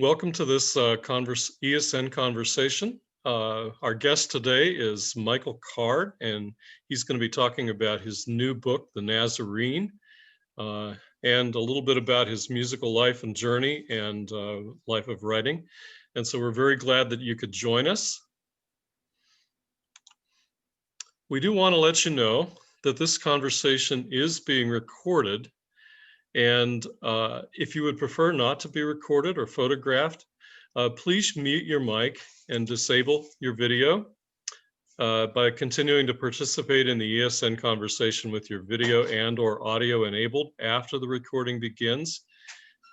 Welcome to this ESN conversation. Our guest today is Michael Card, and he's going to be talking about his new book, The Nazarene, and a little bit about his musical life and journey and life of writing. And so we're very glad that you could join us. We do want to let you know that this conversation is being recorded. And if you would prefer not to be recorded or photographed, please mute your mic and disable your video. By continuing to participate in the ESN conversation with your video and or audio enabled after the recording begins,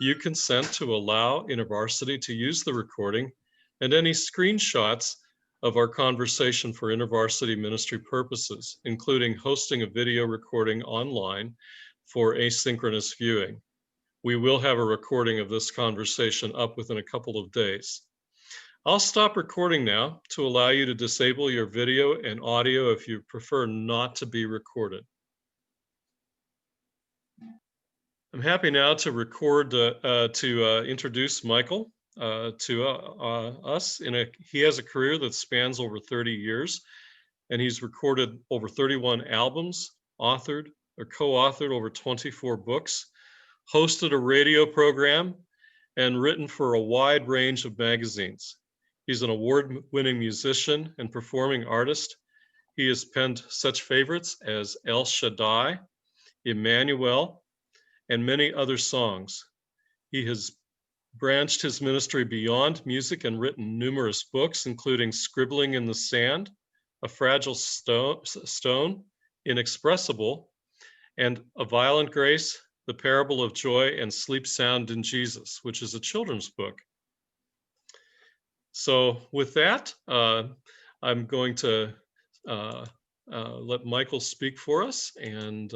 you consent to allow InterVarsity to use the recording and any screenshots of our conversation for InterVarsity ministry purposes, including hosting a video recording online for asynchronous viewing. We will have a recording of this conversation up within a couple of days. I'll stop recording now to allow you to disable your video and audio if you prefer not to be recorded. I'm happy now to introduce Michael to us. He has a career that spans over 30 years, and he's recorded over 31 albums, authored or co-authored over 24 books, hosted a radio program, and written for a wide range of magazines. He's an award-winning musician and performing artist. He has penned such favorites as El Shaddai, Emmanuel, and many other songs. He has branched his ministry beyond music and written numerous books, including Scribbling in the Sand, A Fragile Stone, Inexpressible, and A Violent Grace, The Parable of Joy, and Sleep Sound in Jesus, which is a children's book. So with that, I'm going to let Michael speak for us, and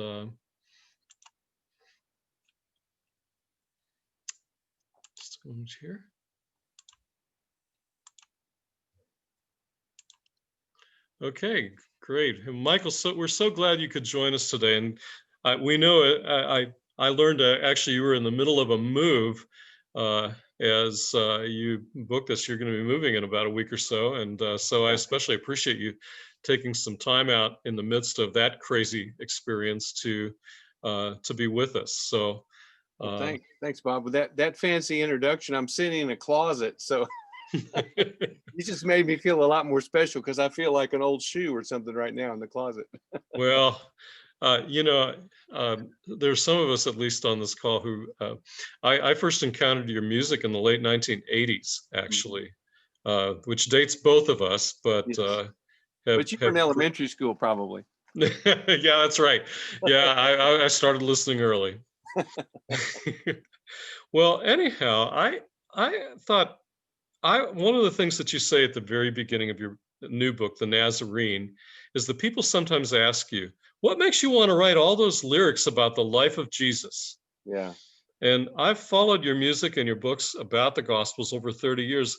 just a moment here. Okay, great. Michael, we're so glad you could join us today. And we know I learned actually you were in the middle of a move as you booked us. You're going to be moving in about a week or so. And so I especially appreciate you taking some time out in the midst of that crazy experience to be with us. So well, thanks, Bob. With that fancy introduction, I'm sitting in a closet. So you just made me feel a lot more special because I feel like an old shoe or something right now in the closet. Well, there's some of us, at least on this call, who I first encountered your music in the late 1980s, actually, which dates both of us. But yes. But you were in elementary school, probably. Yeah, that's right. Yeah, I started listening early. Well, anyhow, I thought one of the things that you say at the very beginning of your new book, The Nazarene, is that people sometimes ask you, what makes you want to write all those lyrics about the life of Jesus? Yeah. And I've followed your music and your books about the Gospels over 30 years,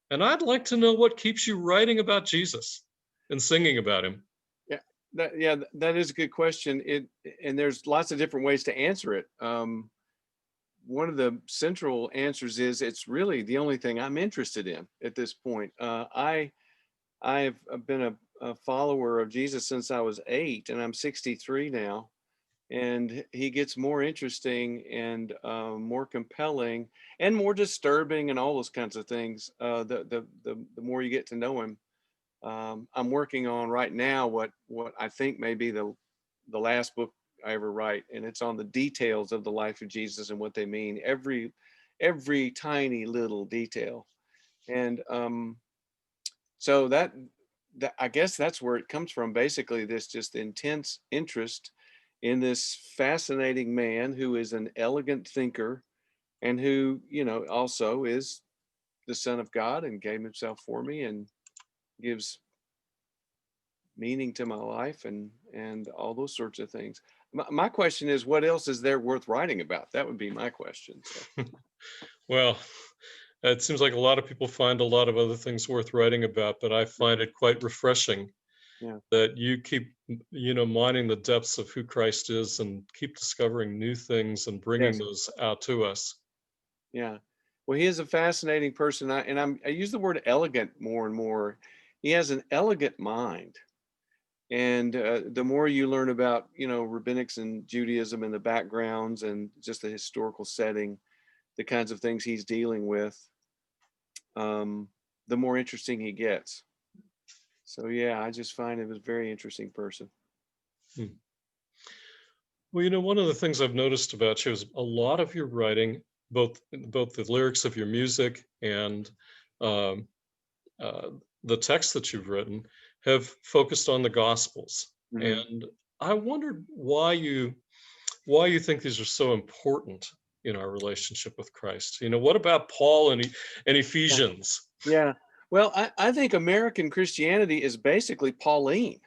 and I'd like to know what keeps you writing about Jesus and singing about him. Yeah, that is a good question. And there's lots of different ways to answer it. One of the central answers is it's really the only thing I'm interested in at this point. I've been a follower of Jesus since I was 8, and I'm 63 now. And he gets more interesting and more compelling and more disturbing and all those kinds of things. The more you get to know him. I'm working on right now what I think may be the last book I ever write, and it's on the details of the life of Jesus and what they mean, every tiny little detail. And so that I guess that's where it comes from, basically, this just intense interest in this fascinating man who is an elegant thinker and who, also is the Son of God and gave himself for me and gives meaning to my life and all those sorts of things. My question is, what else is there worth writing about? That would be my question. So. Well, it seems like a lot of people find a lot of other things worth writing about, but I find it quite refreshing that you keep, mining the depths of who Christ is and keep discovering new things and bringing those out to us. Yeah. Well, he is a fascinating person. I use the word elegant more and more. He has an elegant mind. And the more you learn about, rabbinics and Judaism and the backgrounds and just the historical setting, the kinds of things he's dealing with, um, the more interesting he gets. So yeah, I just find him a very interesting person. Hmm. Well, one of the things I've noticed about you is a lot of your writing, both the lyrics of your music and um, uh, the texts that you've written, have focused on the Gospels. Hmm. And I wondered why you think these are so important in our relationship with Christ. What about Paul and Yeah. Ephesians? Yeah. Well, I think American Christianity is basically Pauline.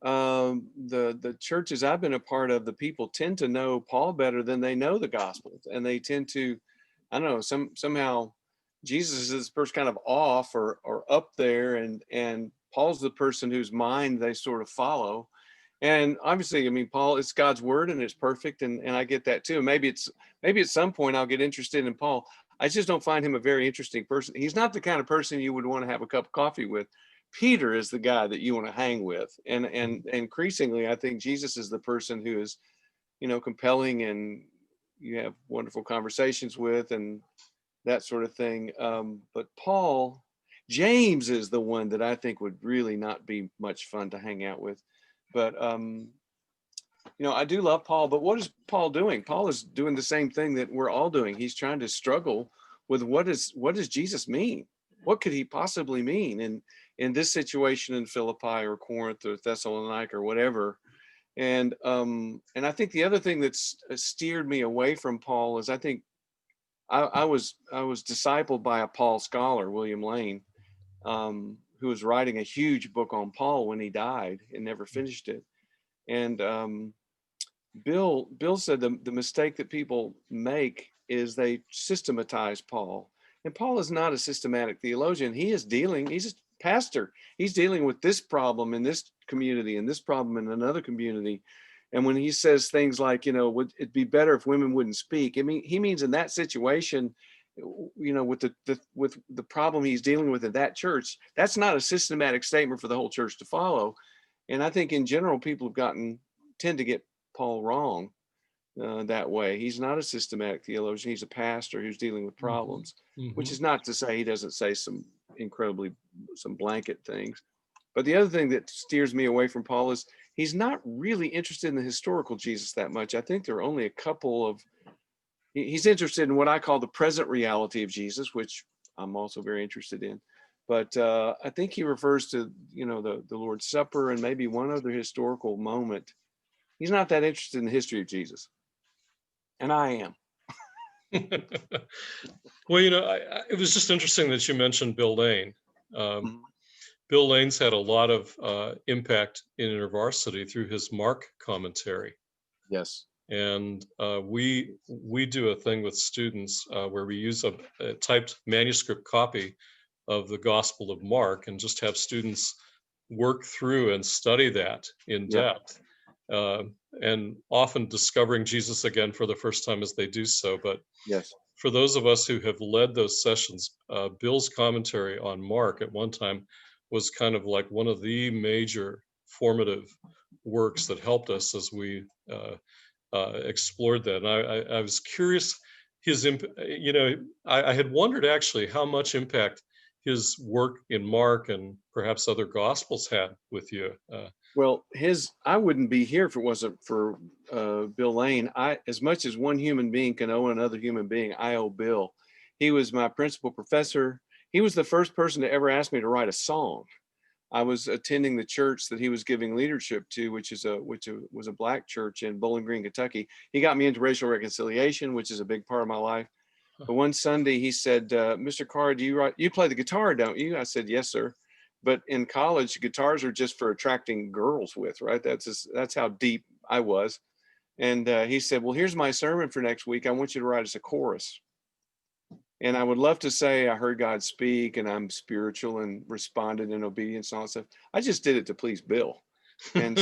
The churches I've been a part of, the people tend to know Paul better than they know the Gospels, and they tend to, I don't know, somehow Jesus is this person kind of off or up there, and Paul's the person whose mind they sort of follow. And obviously, I mean, Paul, it's God's word and it's perfect, and I get that too. Maybe at some point I'll get interested in Paul. I just don't find him a very interesting person. He's not the kind of person you would want to have a cup of coffee with. Peter is the guy that you want to hang with. And increasingly, I think Jesus is the person who is, compelling and you have wonderful conversations with and that sort of thing. But Paul, James is the one that I think would really not be much fun to hang out with. But I do love Paul, but what is Paul doing? Paul is doing the same thing that we're all doing. He's trying to struggle with what does Jesus mean? What could he possibly mean in this situation in Philippi or Corinth or Thessalonica or whatever? And I think the other thing that's steered me away from Paul is I think I was discipled by a Paul scholar, William Lane, who was writing a huge book on Paul when he died and never finished it. And Bill said the mistake that people make is they systematize Paul. And Paul is not a systematic theologian. He's a pastor. He's dealing with this problem in this community and this problem in another community. And when he says things like, would it be better if women wouldn't speak? I mean, he means in that situation, with the problem he's dealing with in that church, that's not a systematic statement for the whole church to follow. And I think in general, people tend to get Paul wrong that way. He's not a systematic theologian. He's a pastor who's dealing with Mhm, problems, which mhm. is not to say he doesn't say some blanket things. But the other thing that steers me away from Paul is he's not really interested in the historical Jesus that much. I think there are only a couple of, he's interested in what I call the present reality of Jesus, which I'm also very interested in. But I think he refers to, the Lord's Supper and maybe one other historical moment. He's not that interested in the history of Jesus, and I am. Well, it was just interesting that you mentioned Bill Lane. Um, Mhm. Bill Lane's had a lot of impact in InterVarsity through his Mark commentary. Yes. And we do a thing with students where we use a typed manuscript copy of the Gospel of Mark and just have students work through and study that in Yeah. depth, uh, and often discovering Jesus again for the first time as they do so. But Yes. for those of us who have led those sessions, Bill's commentary on Mark at one time was kind of like one of the major formative works that helped us as we explored that. And I was curious I had wondered actually how much impact his work in Mark and perhaps other gospels had with you. Well, I wouldn't be here if it wasn't for Bill Lane. As much as one human being can owe another human being, I owe Bill. He was my principal professor. He was the first person to ever ask me to write a song. I was attending the church that he was giving leadership to, which was a black church in Bowling Green, Kentucky. He got me into racial reconciliation, which is a big part of my life. But one Sunday he said, "Mr. Carr, you play the guitar, don't you?" I said, "Yes, sir." But in college, guitars are just for attracting girls with, right? That's how deep I was. And he said, "Well, here's my sermon for next week. I want you to write us a chorus." And I would love to say I heard God speak and I'm spiritual and responded in obedience and all that stuff. I just did it to please Bill. And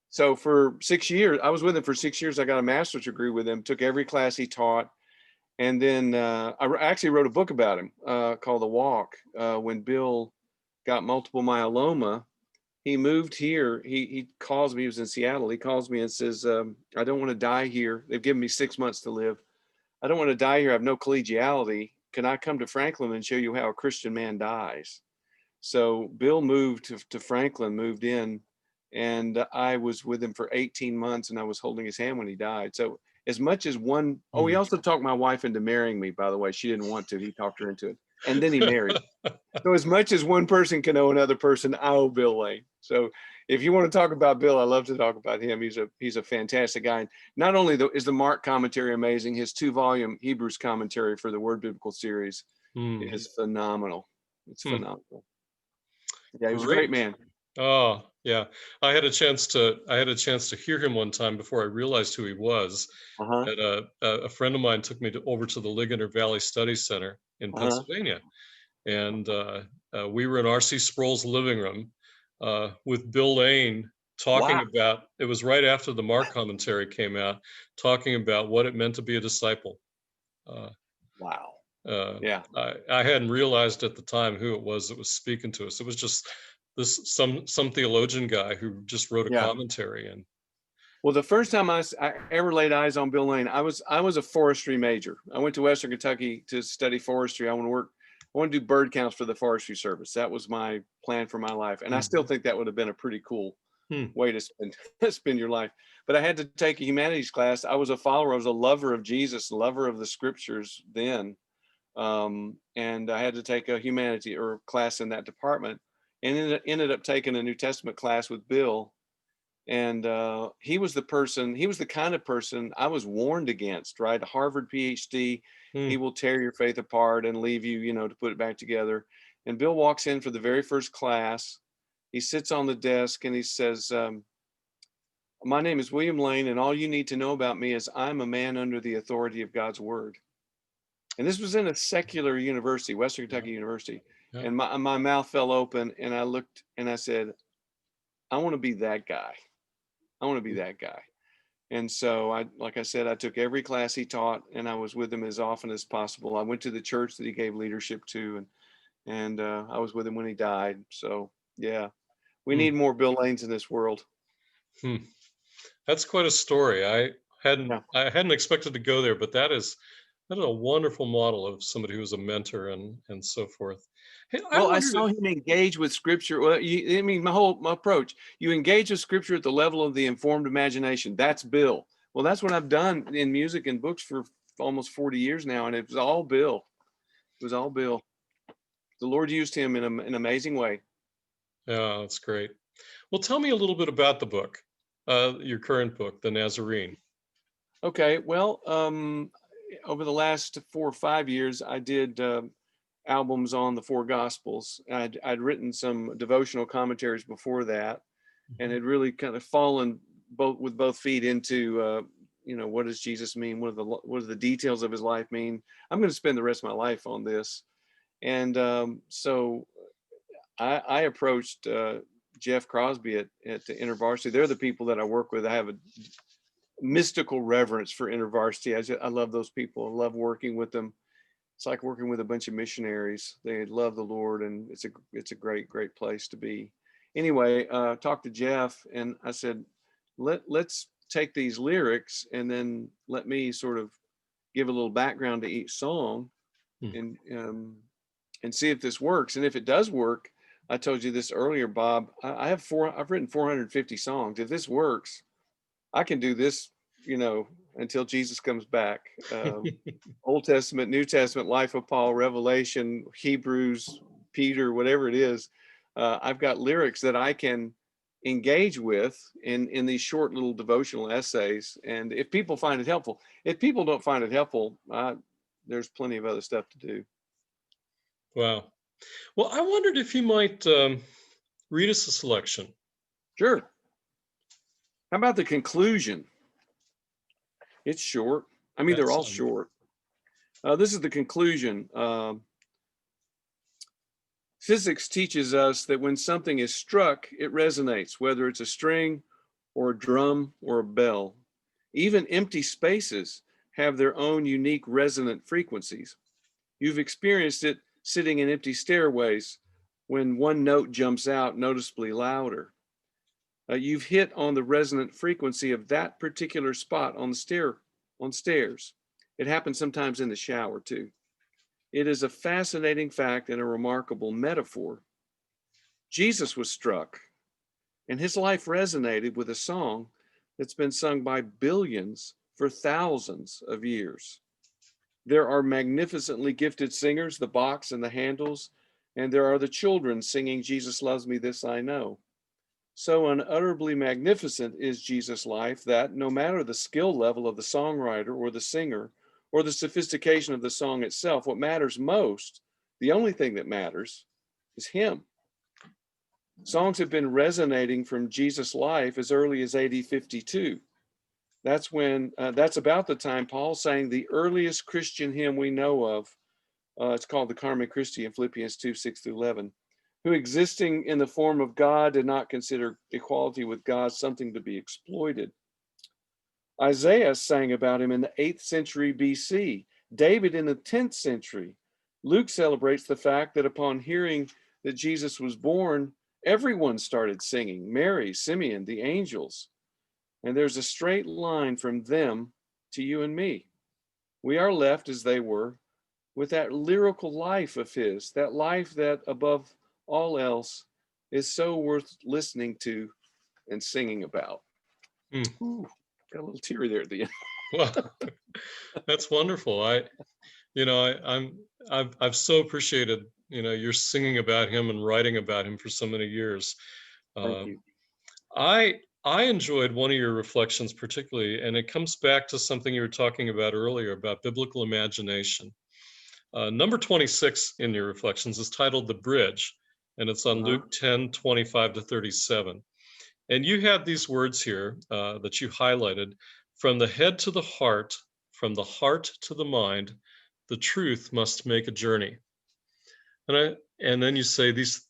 so for 6 years, I was with him for 6 years. I got a master's degree with him, took every class he taught. And then actually wrote a book about him called The Walk. When Bill got multiple myeloma, he moved here. He calls me. He was in Seattle. He calls me and says, "I don't want to die here. They've given me 6 months to live. I don't want to die here. I have no collegiality. Can I come to Franklin and show you how a Christian man dies?" So Bill moved to Franklin, moved in, and I was with him for 18 months, and I was holding his hand when he died. So as much as one, oh, he also talked my wife into marrying me, by the way. She didn't want to. He talked her into it. And then he married. So as much as one person can owe another person, I owe Bill Lane. So if you want to talk about Bill, I love to talk about him. He's a fantastic guy. And not only is the Mark commentary amazing, his 2-volume Hebrews commentary for the Word Biblical series is phenomenal. It's phenomenal. Yeah, he was a great man. Oh, yeah. I had a chance to hear him one time before I realized who he was. And a friend of mine took me over to the Ligonier Valley Study Center in Pennsylvania. And we were in R.C. Sproul's living room with Bill Lane talking about, it was right after the Mark commentary came out, talking about what it meant to be a disciple. Wow. Yeah. I hadn't realized at the time who it was that was speaking to us. It was just some theologian guy who just wrote a commentary. And well, the first time I ever laid eyes on Bill Lane, I was a forestry major. I went to Western Kentucky to study forestry. I want to do bird counts for the Forestry Service. That was my plan for my life, and I still think that would have been a pretty cool way to spend your life. But I had to take a humanities class. I was a follower. I was a lover of Jesus, lover of the Scriptures then, and I had to take a humanity or class in that department, and ended up taking a New Testament class with Bill. And he was the kind of person I was warned against, right? A Harvard PhD, he will tear your faith apart and leave you, to put it back together. And Bill walks in for the very first class. He sits on the desk and he says, "My name is William Lane, and all you need to know about me is I'm a man under the authority of God's word." And this was in a secular university, Western Kentucky University. And my mouth fell open, and I looked and I said, "I want to be that guy. I want to be that guy." And so like I said, I took every class he taught, and I was with him as often as possible. I went to the church that he gave leadership to, and I was with him when he died. So yeah, we need more Bill Lanes in this world. That's quite a story. I hadn't expected to go there, but that is a wonderful model of somebody who's a mentor and so forth. Hey, I saw him engage with Scripture. Well, my approach, you engage with Scripture at the level of the informed imagination. That's Bill. Well, that's what I've done in music and books for almost 40 years now, and it was all Bill. It was all Bill. The Lord used him in an amazing way. Yeah, that's great. Well, tell me a little bit about the book, your current book, The Nazarene. Okay, well, over the last 4 or 5 years, I did albums on the 4 Gospels. I'd written some devotional commentaries before that, and had really kind of fallen with both feet into, what does Jesus mean? What do the details of his life mean? I'm going to spend the rest of my life on this. And so I approached Jeff Crosby at the InterVarsity. They're the people that I work with. I have a mystical reverence for InterVarsity. I love those people. I love working with them. It's like working with a bunch of missionaries. They love the Lord, and it's a great place to be. Anyway, talked to Jeff, and I said, let's take these lyrics and then let me sort of give a little background to each song, and see if this works. And if it does work, I told you this earlier, Bob, I've written 450 songs. If this works, I can do this, until Jesus comes back. Old Testament, New Testament, Life of Paul, Revelation, Hebrews, Peter, whatever it is. I've got lyrics that I can engage with in these short little devotional essays. And if people find it helpful, if people don't find it helpful, there's plenty of other stuff to do. Wow. Well, I wondered if you might read us a selection. Sure. How about the conclusion? It's short. I mean, they're all short. This is the conclusion. Physics teaches us that when something is struck, it resonates, whether it's a string or a drum or a bell. Even empty spaces have their own unique resonant frequencies. You've experienced it sitting in empty stairways when one note jumps out noticeably louder. You've hit on the resonant frequency of that particular spot on stairs. It happens sometimes in the shower too. It is a fascinating fact and a remarkable metaphor. Jesus was struck, and his life resonated with a song that's been sung by billions for thousands of years. There are magnificently gifted singers, the Bachs and the Handels, and there are the children singing Jesus Loves Me, This I Know. So unutterably magnificent is Jesus' life that no matter the skill level of the songwriter or the singer or the sophistication of the song itself, what matters most, the only thing that matters, is him. Songs have been resonating from Jesus' life as early as AD 52. That's about the time Paul sang the earliest Christian hymn we know of. It's called the Carmen Christi in Philippians 2, 6-11. Who existing in the form of God did not consider equality with God something to be exploited. Isaiah sang about him in the 8th century BC, David in the 10th century. Luke celebrates the fact that upon hearing that Jesus was born, everyone started singing, Mary, Simeon, the angels. And there's a straight line from them to you and me. We are left as they were with that lyrical life of his, that life that above all else is so worth listening to and singing about. Ooh, got a little teary there at the end. Well, that's wonderful. I've so appreciated, your singing about him and writing about him for so many years. Thank you. I enjoyed one of your reflections particularly, and it comes back to something you were talking about earlier about biblical imagination. Number 26 in your reflections is titled The Bridge, and it's on Luke 10:25-37. And you have these words here that you highlighted: from the head to the heart, from the heart to the mind, the truth must make a journey. And then you say these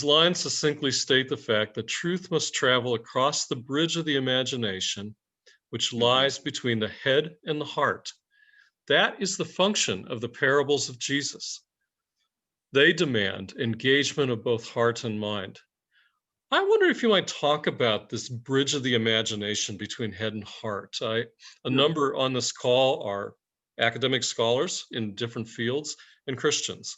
lines succinctly state the fact that truth must travel across the bridge of the imagination, which lies between the head and the heart. That is the function of the parables of Jesus. They demand engagement of both heart and mind. I wonder if you might talk about this bridge of the imagination between head and heart. A number on this call are academic scholars in different fields and Christians.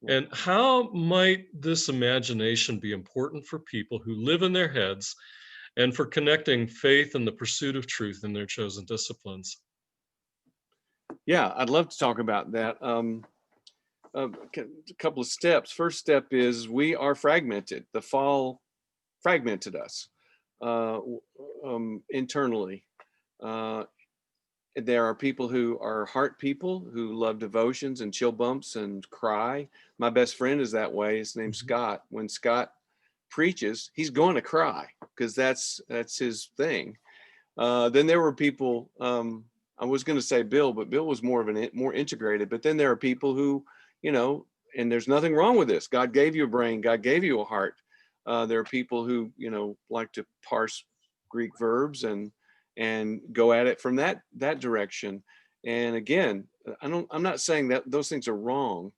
And how might this imagination be important for people who live in their heads and for connecting faith and the pursuit of truth in their chosen disciplines? Yeah, I'd love to talk about that. A couple of steps. First step is we are fragmented. The fall fragmented us internally. There are people who are heart people who love devotions and chill bumps and cry. My best friend is that way. His name's Scott. When Scott preaches, he's going to cry because that's his thing. Then there were people, I was going to say Bill, but Bill was more integrated. But then there are people who, and there's nothing wrong with this. God gave you a brain. God gave you a heart. There are people who, like to parse Greek verbs and go at it from that direction. And again, I'm not saying that those things are wrong,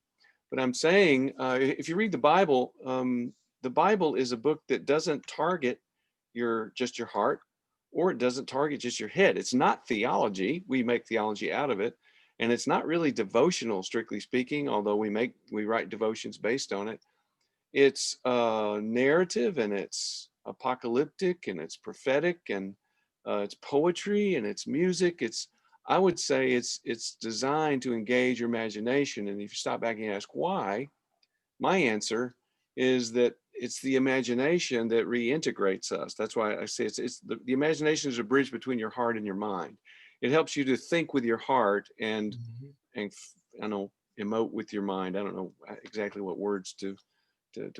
but I'm saying if you read the Bible is a book that doesn't target just your heart, or it doesn't target just your head. It's not theology. We make theology out of it. And it's not really devotional, strictly speaking, although we write devotions based on it. It's narrative, and it's apocalyptic, and it's prophetic, and it's poetry, and it's music. I would say it's designed to engage your imagination. And if you stop back and ask why, my answer is that it's the imagination that reintegrates us. That's why I say the imagination is a bridge between your heart and your mind. It helps you to think with your heart and I know, emote with your mind. I don't know exactly what words to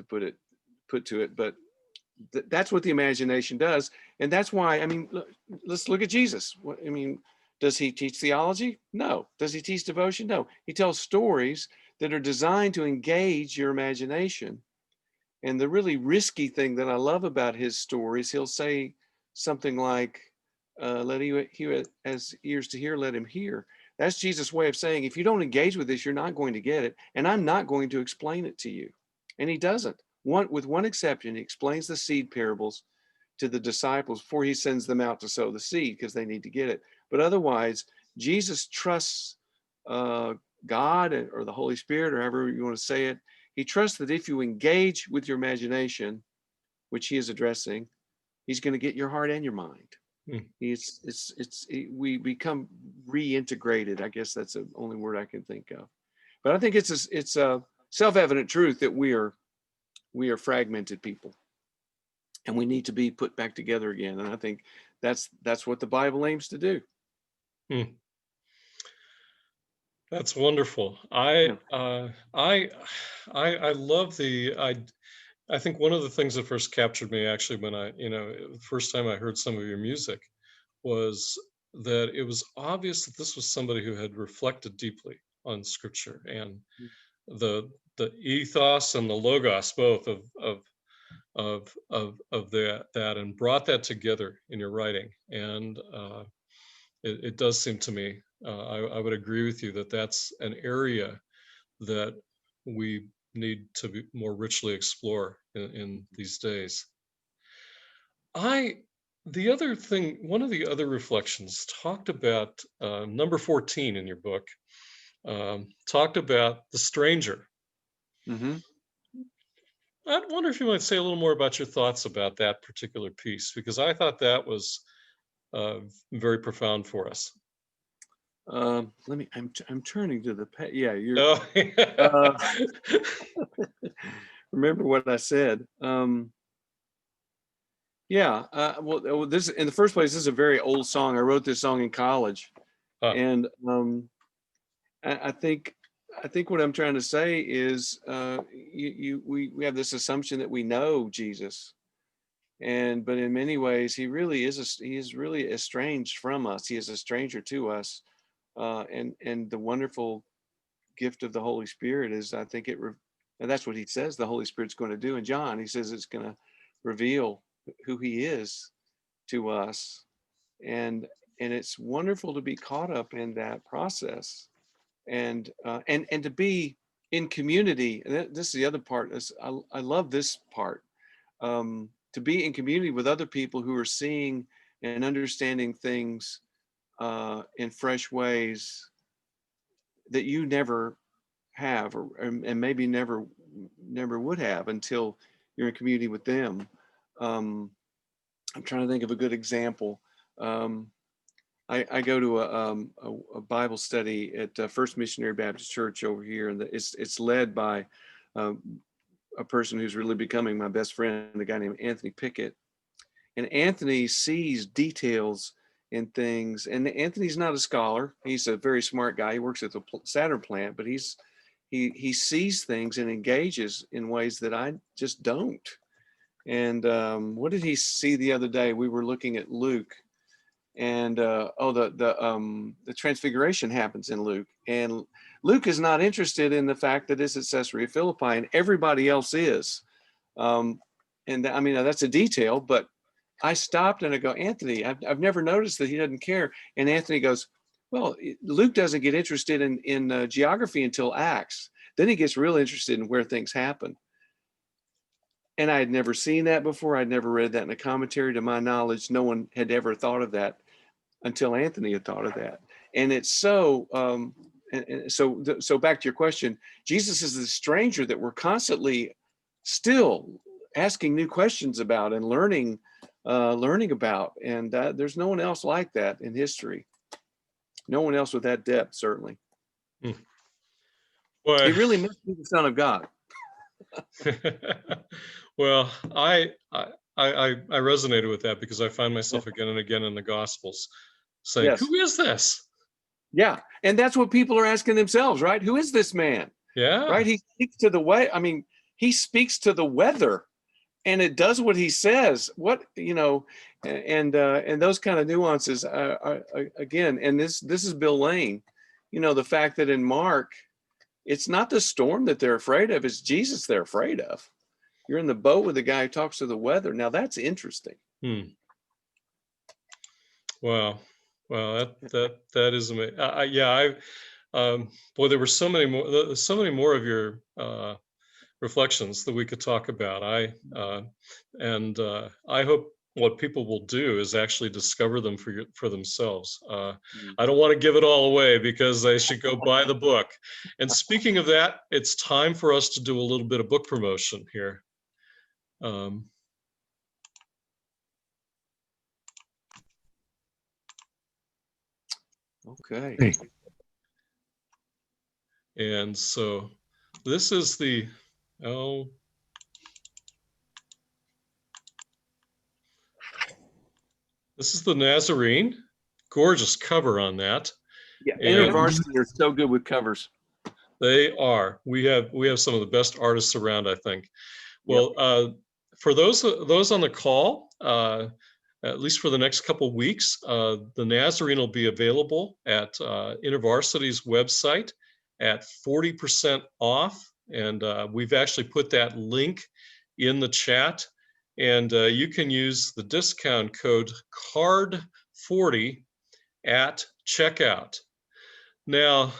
put to it, but that's what the imagination does. And that's why, let's look at Jesus. Does he teach theology? No. Does he teach devotion? No. He tells stories that are designed to engage your imagination. And the really risky thing that I love about his stories, he'll say something like, let he who has ears to hear, let him hear. That's Jesus' way of saying, if you don't engage with this, you're not going to get it. And I'm not going to explain it to you. And he doesn't. With one exception, he explains the seed parables to the disciples before he sends them out to sow the seed because they need to get it. But otherwise, Jesus trusts God or the Holy Spirit, or however you want to say it. He trusts that if you engage with your imagination, which he is addressing, he's going to get your heart and your mind. We become reintegrated. I guess that's the only word I can think of. But I think it's a self-evident truth that we are fragmented people, and we need to be put back together again. And I think that's what the Bible aims to do. That's wonderful. Yeah. I love I think one of the things that first captured me, actually, when the first time I heard some of your music, was that it was obvious that this was somebody who had reflected deeply on Scripture and the ethos and the logos, both of that, and brought that together in your writing. And it does seem to me, I would agree with you that that's an area that we need to be more richly explore in these days. The other thing, one of the other reflections talked about number 14 in your book, talked about the stranger. Mm-hmm. I wonder if you might say a little more about your thoughts about that particular piece, because I thought that was very profound for us. I'm turning to the yeah, you're Oh. remember what I said. Well, this, in the first place, this is a very old song. I wrote this song in college. And I think what I'm trying to say is we have this assumption that we know Jesus, but in many ways he is really estranged from us. He is a stranger to us, and the wonderful gift of the Holy Spirit is, I think and that's what he says the Holy Spirit's going to do in John. He says it's going to reveal who he is to us, and it's wonderful to be caught up in that process, and to be in community. This is the other part. I love this part, to be in community with other people who are seeing and understanding things in fresh ways that you never have, and maybe never would have until you're in community with them. I'm trying to think of a good example. I go to a Bible study at First Missionary Baptist Church over here, and it's led by a person who's really becoming my best friend, a guy named Anthony Pickett. And Anthony sees details in things, and Anthony's not a scholar. He's a very smart guy. He works at the Saturn plant, but he sees things and engages in ways that I just don't. And what did he see the other day? We were looking at Luke, and the transfiguration happens in Luke, and Luke is not interested in the fact that it's at Caesarea Philippi, and everybody else is. And I mean, that's a detail, but I stopped and I go, Anthony, I've never noticed that he doesn't care. And Anthony goes, well, Luke doesn't get interested in geography until Acts. Then he gets real interested in where things happen. And I had never seen that before. I'd never read that in a commentary. To my knowledge, no one had ever thought of that until Anthony had thought of that. And it's so, so back to your question, Jesus is the stranger that we're constantly still asking new questions about and learning about. And there's no one else like that in history. No one else with that depth, certainly. Well, He really must be the Son of God. Well, I resonated with that because I find myself again and again in the Gospels saying, yes, who is this? Yeah. And that's what people are asking themselves, right? Who is this man? Yeah. Right. He speaks to the way. I mean, he speaks to the weather and it does what he says. And those kind of nuances are again, and this is Bill Lane, the fact that in Mark, it's not the storm that they're afraid of, it's Jesus they're afraid of. You're in the boat with the guy who talks to the weather. Now that's interesting. Wow. Wow. That is amazing. Yeah. Boy, there were so many more of your reflections that we could talk about. I hope what people will do is actually discover them for themselves. Mm. I don't want to give it all away because they should go buy the book. And speaking of that, it's time for us to do a little bit of book promotion here. Um, Okay. and so this is the, oh, this is the Nazarene. Gorgeous cover on that. Yeah, And InterVarsity are so good with covers. they are. We have some of the best artists around, I think. Yep. Well, for those on the call, at least for the next couple of weeks, the Nazarene will be available at InterVarsity's website at 40% off, and we've actually put that link in the chat, and you can use the discount code CARD40 at checkout. Now,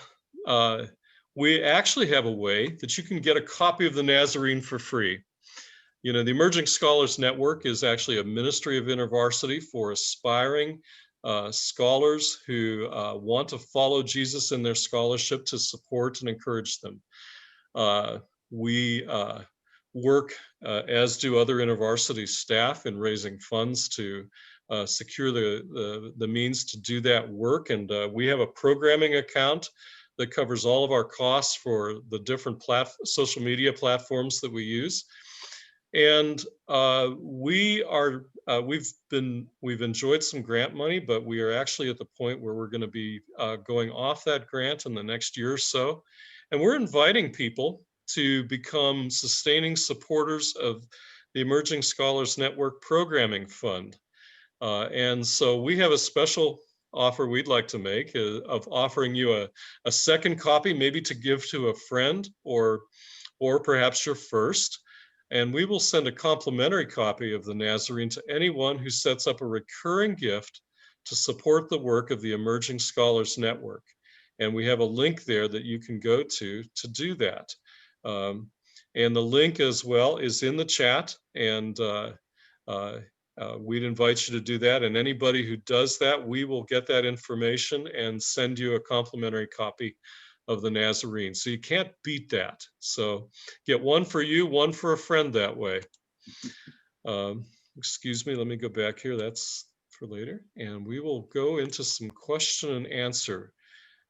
we actually have a way that you can get a copy of the Nazarene for free. You know, the Emerging Scholars Network is actually a ministry of InterVarsity for aspiring scholars who want to follow Jesus in their scholarship, to support and encourage them. We work, as do other InterVarsity staff, in raising funds to secure the means to do that work. And we have a programming account that covers all of our costs for the different social media platforms that we use. And we've enjoyed some grant money, but we are actually at the point where we're going to be going off that grant in the next year or so. And we're inviting people to become sustaining supporters of the Emerging Scholars Network Programming Fund. And so we have a special offer we'd like to make of offering you a second copy, maybe to give to a friend, or perhaps your first. And we will send a complimentary copy of the Nazarene to anyone who sets up a recurring gift to support the work of the Emerging Scholars Network. And we have a link there that you can go to do that. And the link as well is in the chat, and we'd invite you to do that. And anybody who does that, we will get that information and send you a complimentary copy of the Nazarene. So you can't beat that. So get one for you, one for a friend that way. Excuse me, let me go back here. That's for later. And we will go into some question and answer.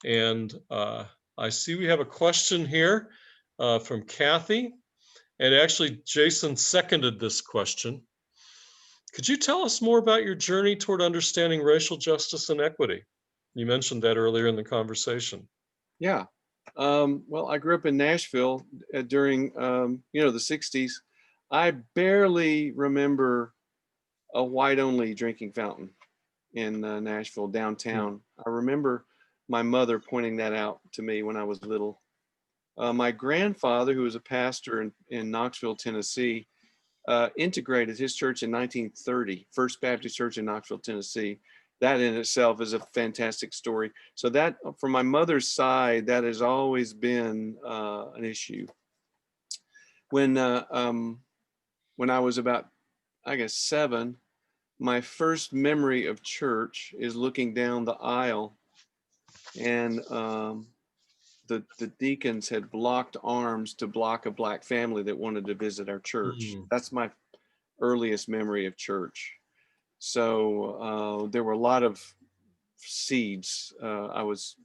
And I see we have a question here from Kathy. And actually, Jason seconded this question. Could you tell us more about your journey toward understanding racial justice and equity? You mentioned that earlier in the conversation. Yeah. Well, I grew up in Nashville during, the 60s. I barely remember a white-only drinking fountain in Nashville downtown. I remember my mother pointing that out to me when I was little. My grandfather, who was a pastor in Knoxville, Tennessee, integrated his church in 1930, First Baptist Church in Knoxville, Tennessee. That in itself is a fantastic story. So that, from my mother's side, that has always been an issue. When I was about, I guess, 7, my first memory of church is looking down the aisle, and the deacons had blocked arms to block a black family that wanted to visit our church. That's my earliest memory of church. So there were a lot of seeds. I was,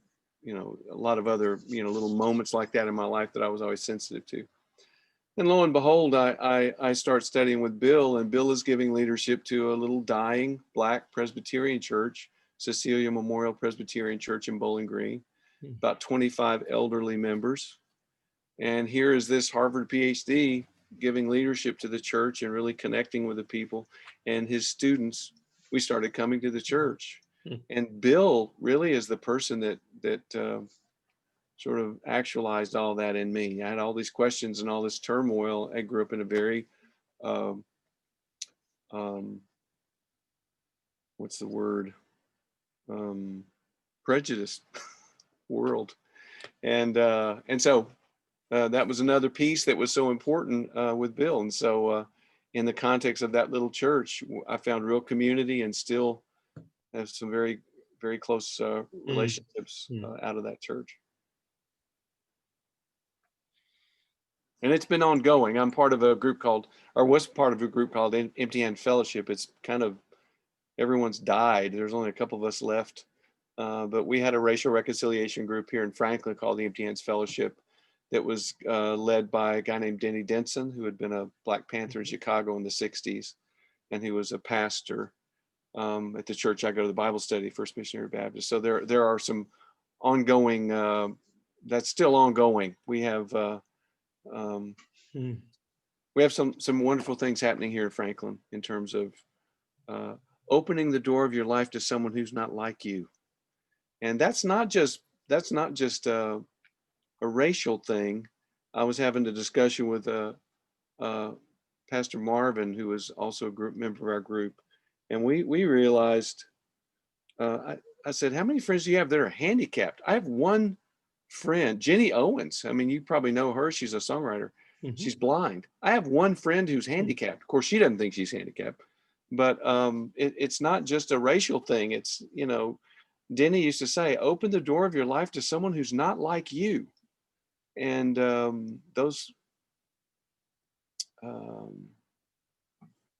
a lot of other, little moments like that in my life that I was always sensitive to. And lo and behold, I start studying with Bill, and Bill is giving leadership to a little dying Black Presbyterian church, Cecilia Memorial Presbyterian Church in Bowling Green, about 25 elderly members. And here is this Harvard PhD giving leadership to the church and really connecting with the people. And his students, we started coming to the church. And Bill really is the person that sort of actualized all that in me. I had all these questions and all this turmoil. I grew up in a very, what's the word? prejudiced world. And so that was another piece that was so important with Bill. And so in the context of that little church, I found real community and still have some very, very close relationships out of that church. And it's been ongoing. I'm part of a group called, or was part of a group called Empty Hand Fellowship. It's kind of, everyone's died. There's only a couple of us left. But we had a racial reconciliation group here in Franklin called the Empty Hands Fellowship that was led by a guy named Denny Denson, who had been a Black Panther in Chicago in the 60s. And he was a pastor at the church I go to the Bible study, First Missionary Baptist. So there are some ongoing, that's still ongoing. We have some wonderful things happening here in Franklin in terms of opening the door of your life to someone who's not like you. And that's not just a racial thing. I was having a discussion with Pastor Marvin, who was also a group member of our group, and we realized, I said, how many friends do you have that are handicapped? I have one friend, Jenny Owens. I mean, you probably know her. She's a songwriter. She's blind. I have one friend who's handicapped. Of course, she doesn't think she's handicapped, but it's not just a racial thing. It's, you know, Denny used to say, open the door of your life to someone who's not like you. And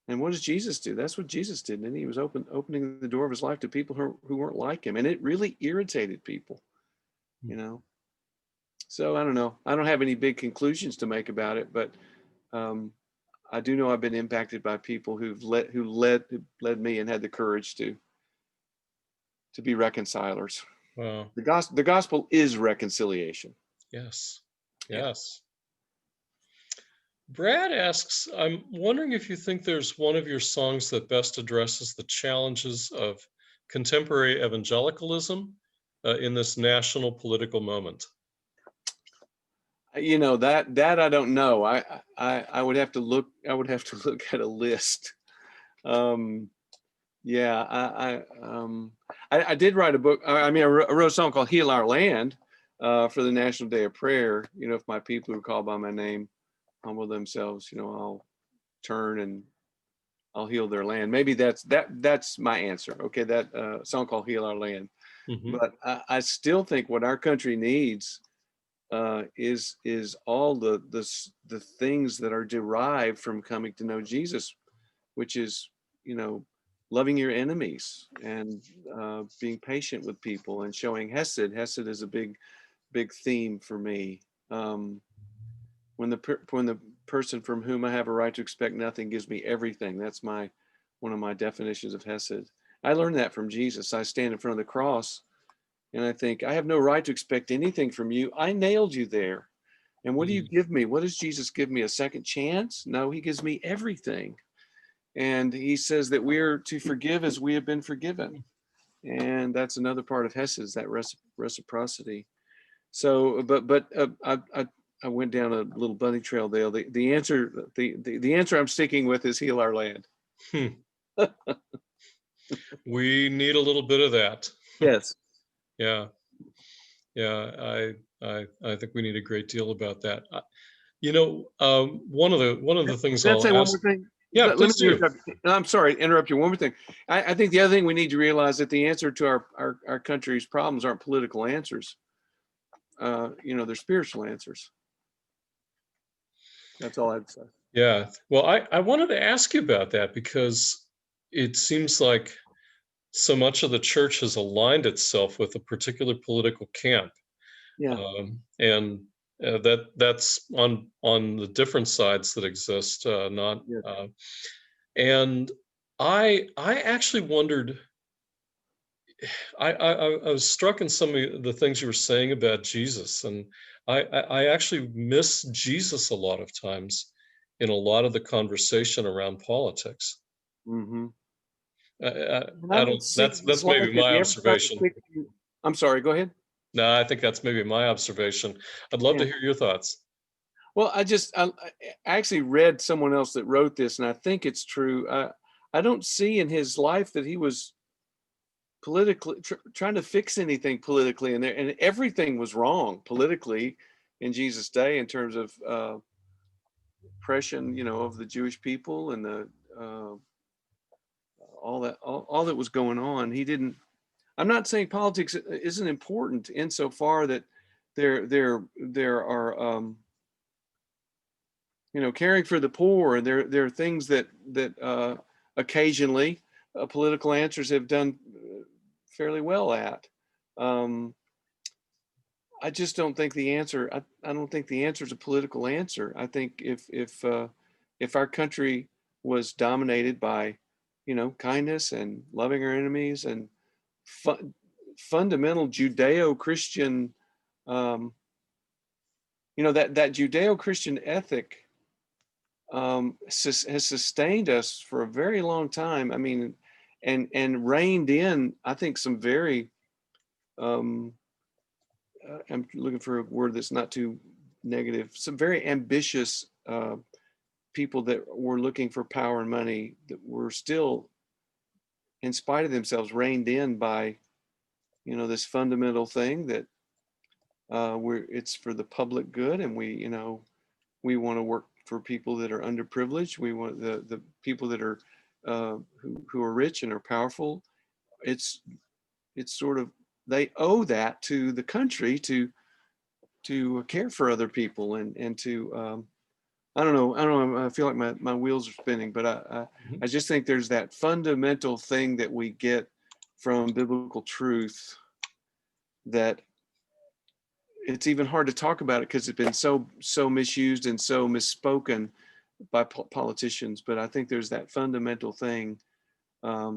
and what does Jesus do? That's what Jesus did. And he was opening the door of his life to people who weren't like him. And it really irritated people, you know? So I don't know. I don't have any big conclusions to make about it, but I do know I've been impacted by people who led me and had the courage to be reconcilers. Wow. The gospel is reconciliation. Yes. Yes. Brad asks, I'm wondering if you think there's one of your songs that best addresses the challenges of contemporary evangelicalism in this national political moment. You know, that I don't know. I would have to look. I would have to look at a list. Yeah, I did write a book. I mean, I wrote a song called "Heal Our Land" for the National Day of Prayer. You know, if my people who call by my name humble themselves, you know, I'll turn and I'll heal their land. Maybe that's my answer. Okay, that song called "Heal Our Land." But I still think what our country needs is all the things that are derived from coming to know Jesus, which is, you know, loving your enemies and being patient with people and showing Hesed. Hesed is a big theme for me. When the person from whom I have a right to expect nothing gives me everything, that's one of my definitions of Hesed. I learned that from Jesus. I stand in front of the cross and I think, I have no right to expect anything from you. I nailed you there. And what do you give me? What does Jesus give me? A second chance? No, he gives me everything. And he says that we're to forgive as we have been forgiven. And that's another part of Hesed, is that reciprocity. So, but I went down a little bunny trail there. The answer I'm sticking with is "Heal Our Land." We need a little bit of that. Yes. Yeah. I think we need a great deal about that. You know, one of the things Can I I'll say one ask. more thing? Yeah, Let please me do. interrupt. I'm sorry to interrupt you. One more thing. I think the other thing we need to realize that the answer to our country's problems aren't political answers. You know, they're spiritual answers. That's all I'd say. Yeah. Well, I wanted to ask you about that because it seems like so much of the church has aligned itself with a particular political camp. Yeah. And that's on the different sides that exist, not. Yeah. And I actually wondered. I was struck in some of the things you were saying about Jesus, and I actually miss Jesus a lot of times in a lot of the conversation around politics. Mm-hmm. I don't. That's maybe my observation. I'm sorry. Go ahead. No, I think that's maybe my observation. I'd love to hear your thoughts. Well, I actually read someone else that wrote this, and I think it's true. I don't see in his life that he was politically, trying to fix anything politically, and everything was wrong politically in Jesus' day in terms of oppression, of the Jewish people, and the all that was going on. He didn't. I'm not saying politics isn't important insofar that there are caring for the poor, and there are things that occasionally political answers have done fairly well at. I just don't think the answer. I don't think the answer is a political answer. I think if our country was dominated by, kindness and loving our enemies and fundamental Judeo-Christian, that Judeo-Christian ethic has sustained us for a very long time. I mean, and reined in, I think, some very I'm looking for a word that's not too negative, some very ambitious people that were looking for power and money, that were still, in spite of themselves, reined in by, this fundamental thing that it's for the public good, and we want to work for people that are underprivileged. We want the people that are who are rich and are powerful. It's sort of, they owe that to the country to care for other people, and to I don't know. I feel like my wheels are spinning, but I just think there's that fundamental thing that we get from biblical truth that it's even hard to talk about it because it's been so misused and so misspoken by politicians. But I think there's that fundamental thing. I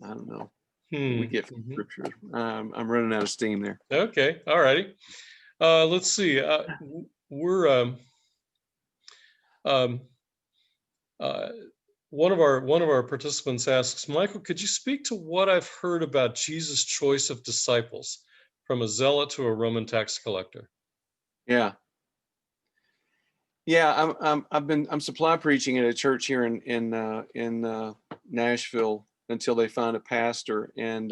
don't know. We get from scripture. I'm running out of steam there. Okay. All righty. Let's see. We're one of our participants asks, Michael, could you speak to what I've heard about Jesus' choice of disciples, from a zealot to a Roman tax collector? Yeah. I'm supply preaching at a church here in Nashville until they find a pastor, and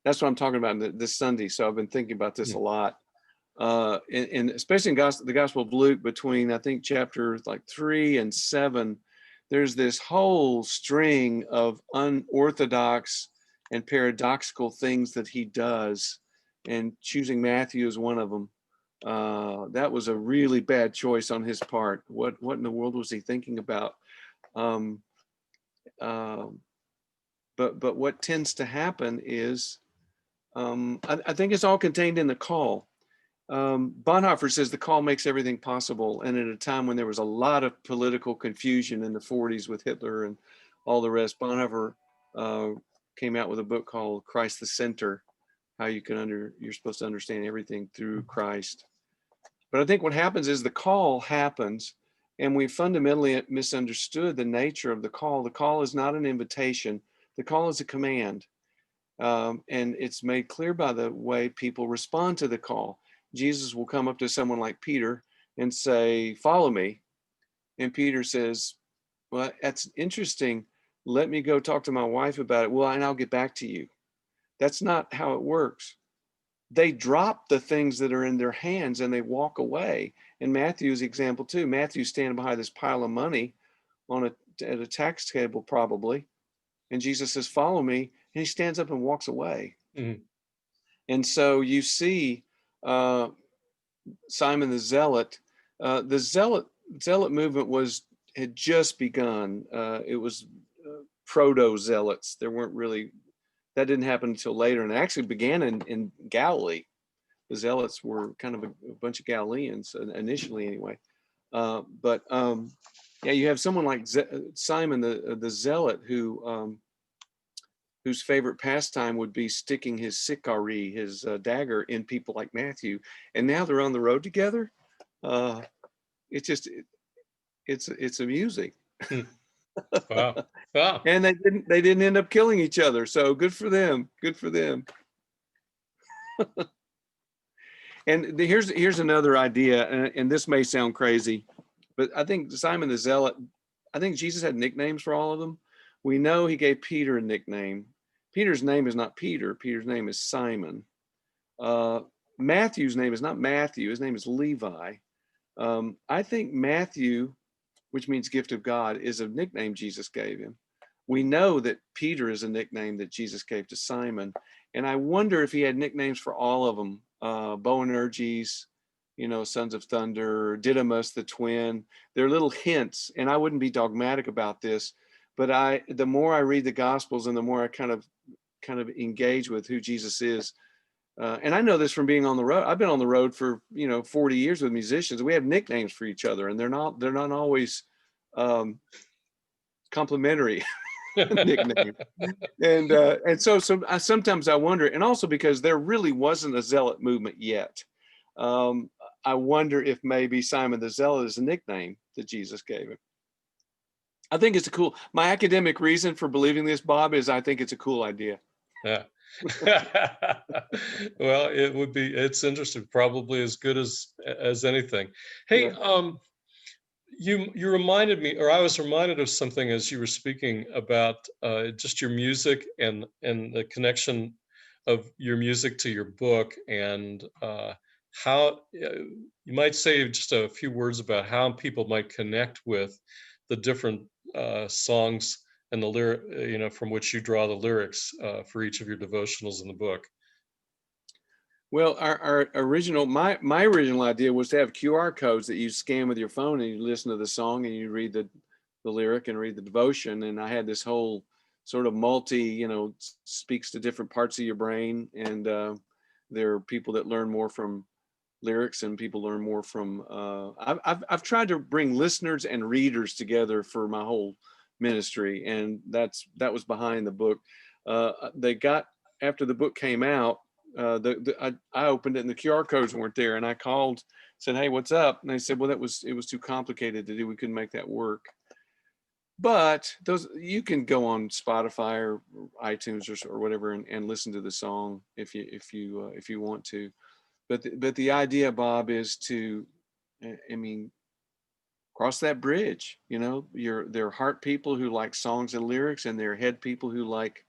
that's what I'm talking about this Sunday. So I've been thinking about this a lot, and especially in the Gospel of Luke, between I think chapters like 3 and 7, there's this whole string of unorthodox and paradoxical things that he does, and choosing Matthew is one of them. That was a really bad choice on his part. What in the world was he thinking about? But what tends to happen is, I think it's all contained in the call. Bonhoeffer says the call makes everything possible. And at a time when there was a lot of political confusion in the 40s with Hitler and all the rest, Bonhoeffer came out with a book called Christ the Center, how you're supposed to understand everything through Christ. But I think what happens is the call happens, and we fundamentally misunderstood the nature of the call. The call is not an invitation. The call is a command. And it's made clear by the way people respond to the call. Jesus will come up to someone like Peter and say, follow me. And Peter says, well, that's interesting. Let me go talk to my wife about it. Well, and I'll get back to you. That's not how it works. They drop the things that are in their hands and they walk away. And Matthew's example too. Matthew's standing behind this pile of money at a tax table probably. And Jesus says, follow me. And he stands up and walks away. Mm-hmm. And so you see Simon the Zealot. The Zealot movement had just begun. It was proto-zealots. There weren't really, that didn't happen until later, and it actually began in Galilee. The Zealots were kind of a bunch of Galileans initially, anyway. You have someone like Simon the Zealot, whose favorite pastime would be sticking his sikari, his dagger, in people like Matthew, and now they're on the road together. It's amusing. Wow. And they didn't end up killing each other, so good for them. And here's another idea, and this may sound crazy, but I think Simon the Zealot, I think Jesus had nicknames for all of them. We know he gave Peter a nickname. Peter's name is not Peter. Peter's name is Simon. Matthew's name is not Matthew. His name is Levi. I think Matthew, which means gift of God, is a nickname Jesus gave him. We know that Peter is a nickname that Jesus gave to Simon. And I wonder if he had nicknames for all of them. Boanerges, Sons of Thunder, Didymus, the twin. They're little hints, and I wouldn't be dogmatic about this, but the more I read the Gospels and the more I kind of engage with who Jesus is. And I know this from being on the road. I've been on the road for 40 years with musicians. We have nicknames for each other, and they're not always complimentary nicknames. And so sometimes I wonder, and also because there really wasn't a zealot movement yet. I wonder if maybe Simon the Zealot is a nickname that Jesus gave him. I think it's my academic reason for believing this, Bob, is I think it's a cool idea. Yeah. Well, it's interesting, probably as good as anything. Hey, Yeah. you reminded me, or I was reminded of something as you were speaking about just your music and the connection of your music to your book, and how you might say just a few words about how people might connect with the different songs and the lyric, from which you draw the lyrics for each of your devotionals in the book. Well, our original, my original idea was to have QR codes that you scan with your phone, and you listen to the song and you read the lyric and read the devotion. And I had this whole sort of speaks to different parts of your brain. And there are people that learn more from lyrics, and people learn more from. I've tried to bring listeners and readers together for my whole ministry, and that was behind the book. After the book came out. I opened it and the QR codes weren't there, and I called, said, "Hey, what's up?" And they said, "Well, it was too complicated to do. We couldn't make that work." But you can go on Spotify or iTunes or whatever and listen to the song if you want to. But the idea, Bob, is to, cross that bridge. There are heart people who like songs and lyrics, and there are head people who like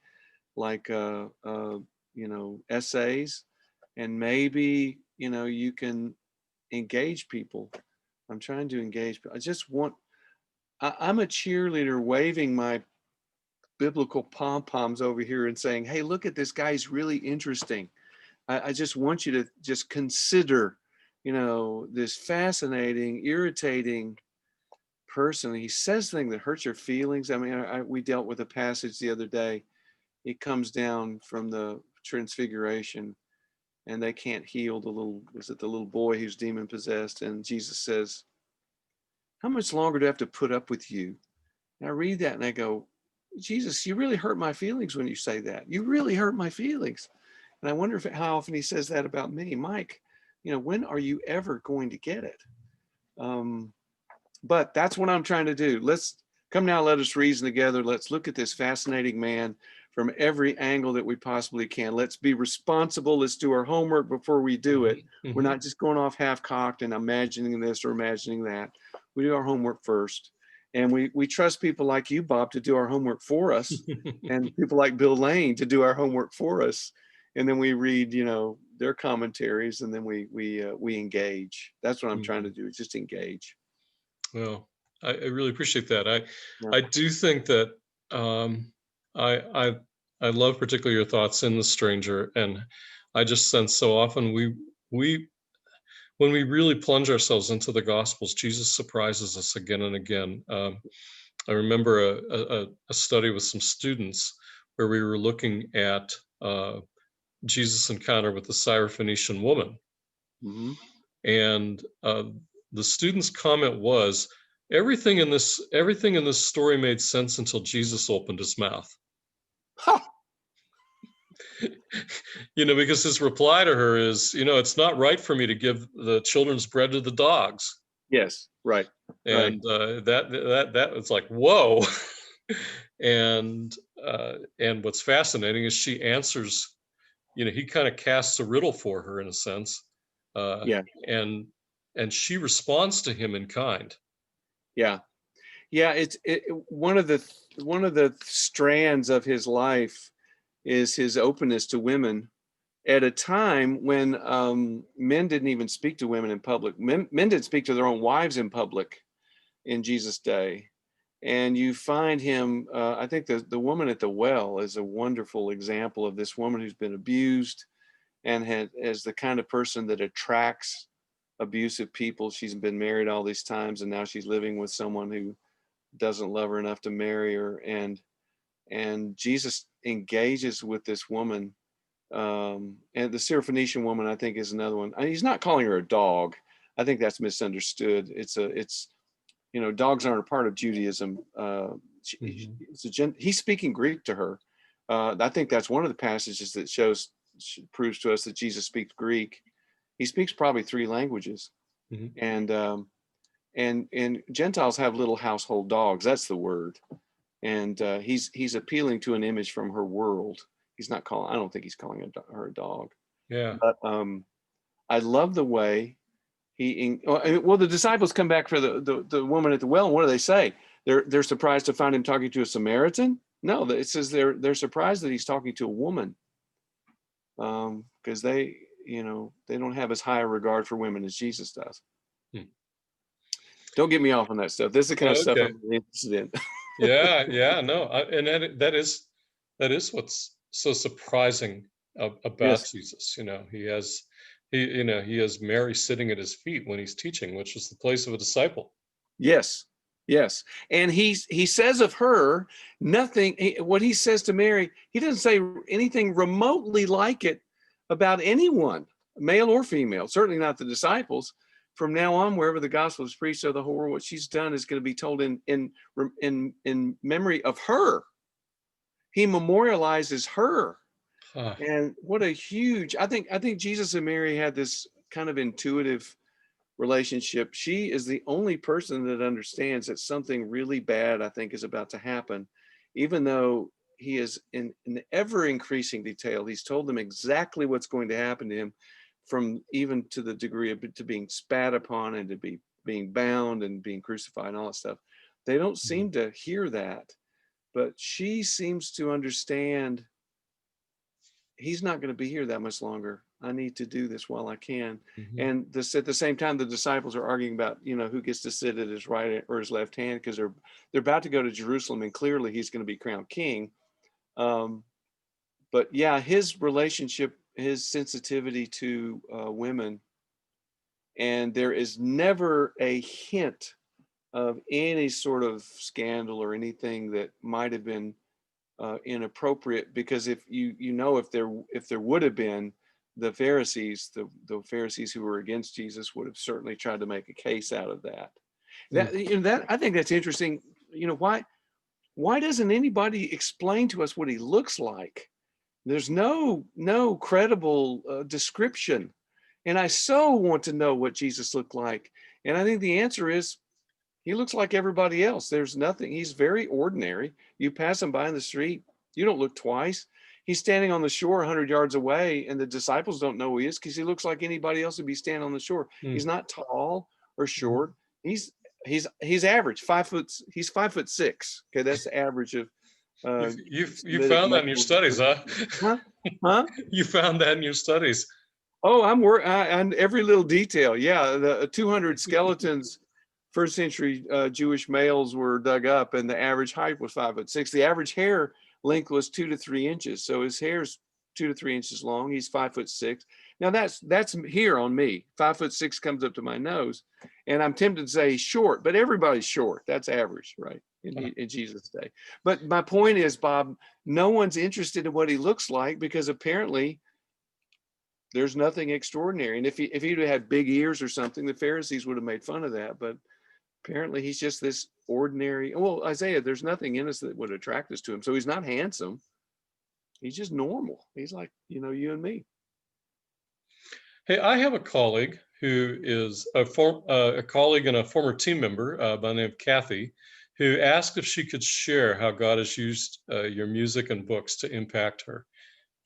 essays, and maybe you can engage people. I'm trying to engage, but I'm a cheerleader waving my biblical pom-poms over here and saying, "Hey, look at this guy, he's really interesting." I just want you to just consider this fascinating, irritating person. He says things that hurt your feelings. We dealt with a passage the other day. It comes down from the Transfiguration, and they can't heal the little boy who's demon possessed, and Jesus says, "How much longer do I have to put up with you?" And I read that and I go, "Jesus, you really hurt my feelings when you say that. You really hurt my feelings." And I wonder how often he says that about me. Mike, when are you ever going to get it? But that's what I'm trying to do. Let's come now, let us reason together. Let's look at this fascinating man from every angle that we possibly can. Let's be responsible. Let's do our homework before we do it. Mm-hmm. We're not just going off half-cocked and imagining this or imagining that. We do our homework first. And we trust people like you, Bob, to do our homework for us, and people like Bill Lane to do our homework for us. And then we read, their commentaries, and then we engage. That's what I'm trying to do, is just engage. Well, I really appreciate that. I do think that I love particularly your thoughts in The Stranger, and I just sense so often when we really plunge ourselves into the Gospels, Jesus surprises us again and again. I remember a study with some students where we were looking at Jesus' encounter with the Syrophoenician woman. Mm-hmm. And the student's comment was, everything in this story made sense until Jesus opened his mouth. Because his reply to her is, it's not right for me to give the children's bread to the dogs. Yes, right. And that was like, whoa. And what's fascinating is she answers, he kind of casts a riddle for her in a sense. And she responds to him in kind. Yeah. It's one of the strands of his life is his openness to women at a time when men didn't even speak to women in public. Men didn't speak to their own wives in public in Jesus' day. And you find him, I think the woman at the well is a wonderful example of this woman who's been abused and is the kind of person that attracts abusive people. She's been married all these times, and now she's living with someone who doesn't love her enough to marry her. And Jesus engages with this woman. And the Syrophoenician woman, I think, is another one. He's not calling her a dog. I think that's misunderstood. It's dogs aren't a part of Judaism. He's speaking Greek to her. I think that's one of the passages that proves to us that Jesus speaks Greek. He speaks probably 3 languages. And Gentiles have little household dogs. That's the word. And he's appealing to an image from her world. He's not calling. I don't think he's calling her a dog. Yeah. But I love the way the disciples come back for the woman at the well, and what do they say? They're surprised to find him talking to a Samaritan. No, it says they're surprised that he's talking to a woman, because they don't have as high a regard for women as Jesus does. Don't get me off on that stuff. This is the kind of stuff I'm really interested in. Yeah, no, and that is what's so surprising about Jesus. He has Mary sitting at his feet when he's teaching, which is the place of a disciple. Yes. And he says of her nothing. What he says to Mary, he doesn't say anything remotely like it about anyone, male or female, certainly not the disciples. From now on, wherever the gospel is preached of the whole world, what she's done is going to be told in memory of her. He memorializes her. And what a huge, I think Jesus and Mary had this kind of intuitive relationship. She is the only person that understands that something really bad, I think, is about to happen, even though he is in ever increasing detail. He's told them exactly what's going to happen to him, from even to the degree of to being spat upon and to being bound and being crucified and all that stuff. They don't seem to hear that, but she seems to understand he's not going to be here that much longer. I need to do this while I can. And at the same time, the disciples are arguing about, who gets to sit at his right or his left hand, because they're about to go to Jerusalem, and clearly he's going to be crowned king. But yeah, his relationship, his sensitivity to women, and there is never a hint of any sort of scandal or anything that might have been inappropriate, because if there would have been, the Pharisees who were against Jesus would have certainly tried to make a case out of that. That I think that's interesting. Why doesn't anybody explain to us what he looks like? There's no credible description, and I so want to know what Jesus looked like. And I think the answer is he looks like everybody else. There's nothing. He's very ordinary. You pass him by in the street, you don't look twice. He's standing on the shore 100 yards away, and the disciples don't know who he is because he looks like anybody else would be standing on the shore. He's not tall or short. He's average, 5 foot. He's 5'6". Okay, that's the average of. You found that in your studies, huh? Huh? You found that in your studies. Oh, I'm working on every little detail. Yeah, the 200 skeletons, first century Jewish males were dug up, and the average height was 5'6". The average hair length was 2 to 3 inches. So his hair's 2 to 3 inches long. He's 5'6". Now that's here on me. 5'6" comes up to my nose, and I'm tempted to say he's short, but everybody's short. That's average, right? In Jesus' day. But my point is, Bob, no one's interested in what he looks like, because apparently there's nothing extraordinary. And if he'd had big ears or something, the Pharisees would have made fun of that. But apparently he's just this ordinary. Well, Isaiah, there's nothing in us that would attract us to him. So he's not handsome. He's just normal. He's like, you and me. Hey, I have a colleague who is a colleague and a former team member by the name of Kathy, who asked if she could share how God has used your music and books to impact her.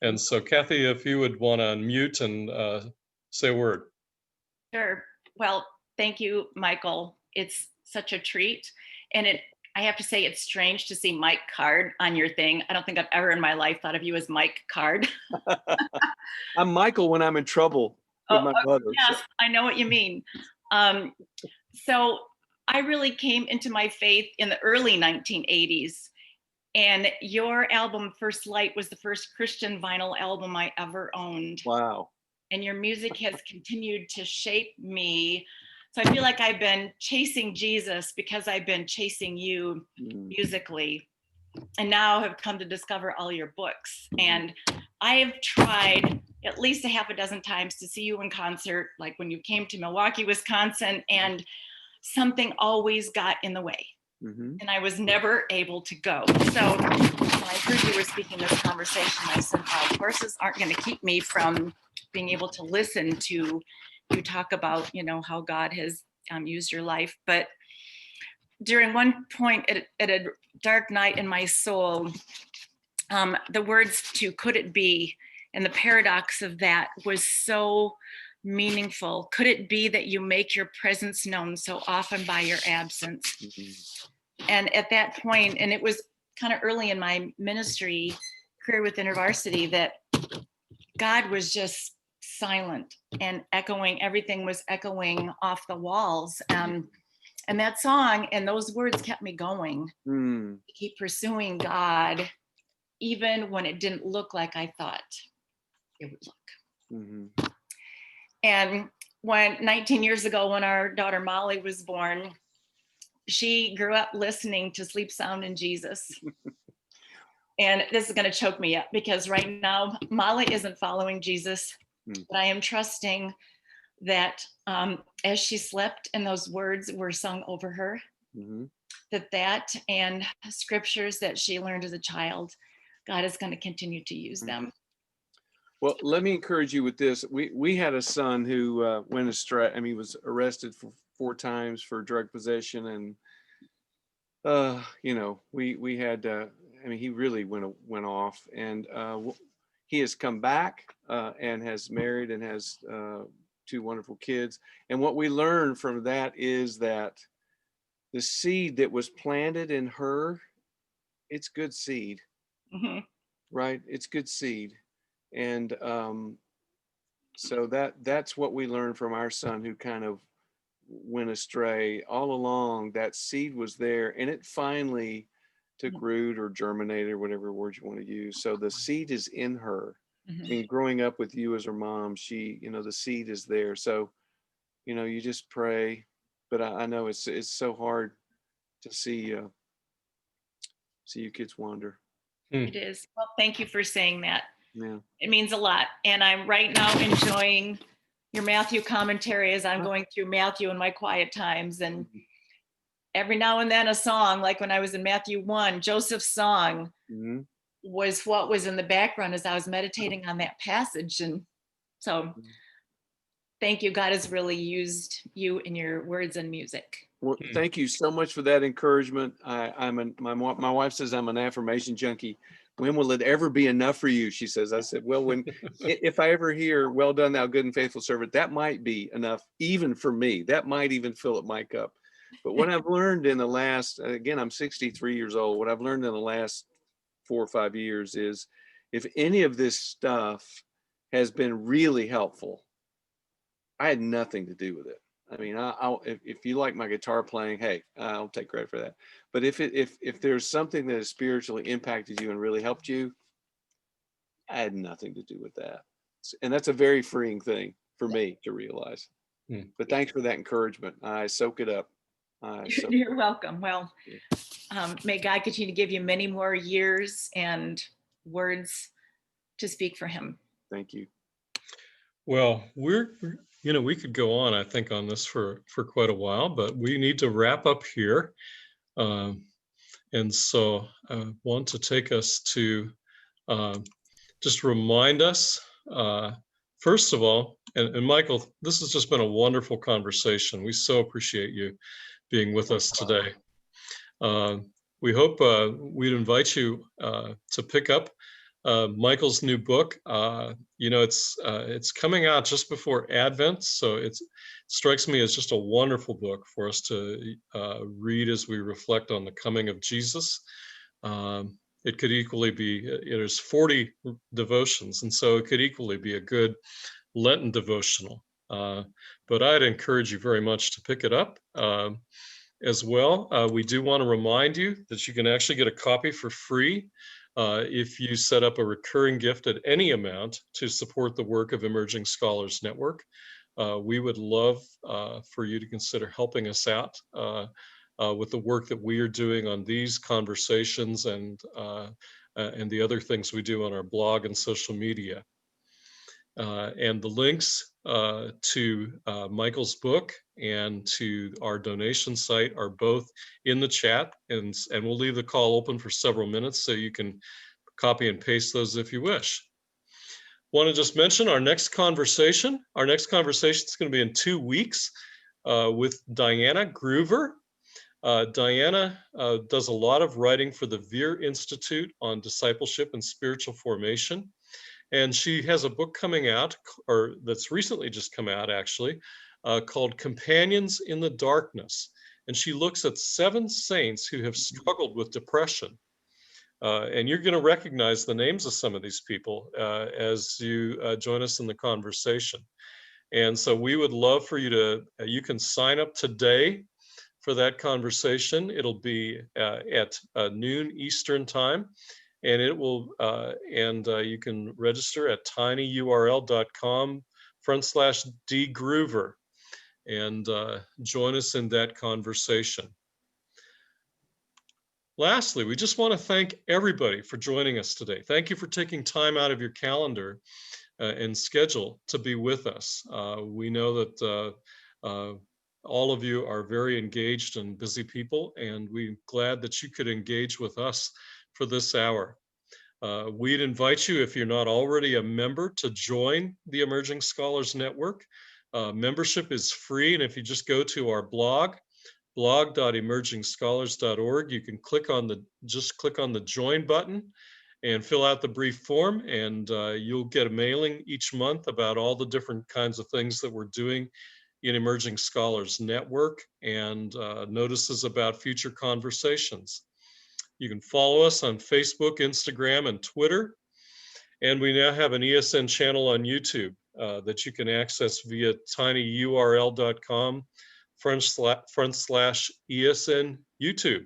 And so, Kathy, if you would want to unmute and say a word. Sure. Well, thank you, Michael. It's such a treat. And I have to say it's strange to see Mike Card on your thing. I don't think I've ever in my life thought of you as Mike Card. I'm Michael when I'm in trouble with my mother. So. Yes, I know what you mean. So I really came into my faith in the early 1980s. And your album, First Light, was the first Christian vinyl album I ever owned. Wow. And your music has continued to shape me. So I feel like I've been chasing Jesus because I've been chasing you musically. And now have come to discover all your books. And I have tried at least a half a dozen times to see you in concert, like when you came to Milwaukee, Wisconsin, and something always got in the way. And I was never able to go. So when I heard you were speaking this conversation, I said, well, horses aren't going to keep me from being able to listen to you talk about, how God has used your life. But during one point at a dark night in my soul, the words to "Could it be?" and the paradox of that was so meaningful. Could it be that you make your presence known so often by your absence? And at that point, and it was kind of early in my ministry career with InterVarsity, that God was just silent and echoing. Everything was echoing off the walls. And that song and those words kept me going to keep pursuing God, even when it didn't look like I thought it would look. And when 19 years ago, when our daughter Molly was born, she grew up listening to Sleep Sound in Jesus. And this is going to choke me up because right now Molly isn't following Jesus, but I am trusting that as she slept and those words were sung over her, that and scriptures that she learned as a child, God is going to continue to use them. Well, let me encourage you with this. We had a son who went astray. I mean, he was arrested for 4 times for drug possession, and we had. He really went off, and he has come back and has married and has 2 wonderful kids. And what we learned from that is that the seed that was planted in her, it's good seed, right? It's good seed. And so that's what we learned from our son, who kind of went astray. All along, that seed was there, and it finally took root or germinated, or whatever word you want to use. So the seed is in her. I mean, growing up with you as her mom, she, the seed is there. So, you just pray. But I know it's so hard to see you kids wander. It is. Well, thank you for saying that. Yeah. It means a lot. And I'm right now enjoying your Matthew commentary as I'm going through Matthew in my quiet times. And every now and then a song, like when I was in Matthew 1, Joseph's song was what was in the background as I was meditating on that passage. And so thank you. God has really used you in your words and music. Well, thank you so much for that encouragement. My wife says I'm an affirmation junkie. When will it ever be enough for you? She says. I said, well, if I ever hear, well done, thou good and faithful servant, that might be enough even for me. That might even fill up my cup. But what I've learned in the last, again, I'm 63 years old. What I've learned in the last 4 or 5 years is, if any of this stuff has been really helpful, I had nothing to do with it. I mean, if you like my guitar playing, hey, I'll take credit for that. But if there's something that has spiritually impacted you and really helped you, I had nothing to do with that. And that's a very freeing thing for me to realize. But thanks for that encouragement. I soak it up. You're welcome. Well, may God continue to give you many more years and words to speak for him. Thank you. Well, we could go on, I think, on this for quite a while, but we need to wrap up here. And so I want to take us to just remind us, first of all, and Michael, this has just been a wonderful conversation. We so appreciate you being with us today. We hope we'd invite you to pick up Michael's new book. It's coming out just before Advent, so it strikes me as just a wonderful book for us to read as we reflect on the coming of Jesus. It could equally be, there's 40 devotions, and so it could equally be a good Lenten devotional. But I'd encourage you very much to pick it up as well. We do want to remind you that you can actually get a copy for free if you set up a recurring gift at any amount to support the work of Emerging Scholars Network. We would love for you to consider helping us out with the work that we are doing on these conversations and the other things we do on our blog and social media. And the links to Michael's book and to our donation site are both in the chat, and we'll leave the call open for several minutes so you can copy and paste those if you wish. Want to just mention our next conversation. Our next conversation is going to be in 2 weeks with Diana Groover. Diana does a lot of writing for the Veer Institute on discipleship and spiritual formation. And she has a book coming out, or that's recently just come out actually, called Companions in the Darkness. And she looks at 7 saints who have struggled with depression. And you're going to recognize the names of some of these people as you join us in the conversation. And so we would love for you to, you can sign up today for that conversation. It'll be at noon Eastern time. And it will, you can register at tinyurl.com/dgroover and join us in that conversation. Lastly, we just want to thank everybody for joining us today. Thank you for taking time out of your calendar and schedule to be with us. We know that all of you are very engaged and busy people, and we're glad that you could engage with us for this hour. We'd invite you, if you're not already a member, to join the Emerging Scholars Network. Membership is free, and if you just go to our blog.emergingscholars.org, you can click on the join button and fill out the brief form, and you'll get a mailing each month about all the different kinds of things that we're doing in Emerging Scholars Network and notices about future conversations. You can follow us on Facebook, Instagram, and Twitter. And we now have an ESN channel on YouTube that you can access via tinyurl.com/ESN YouTube.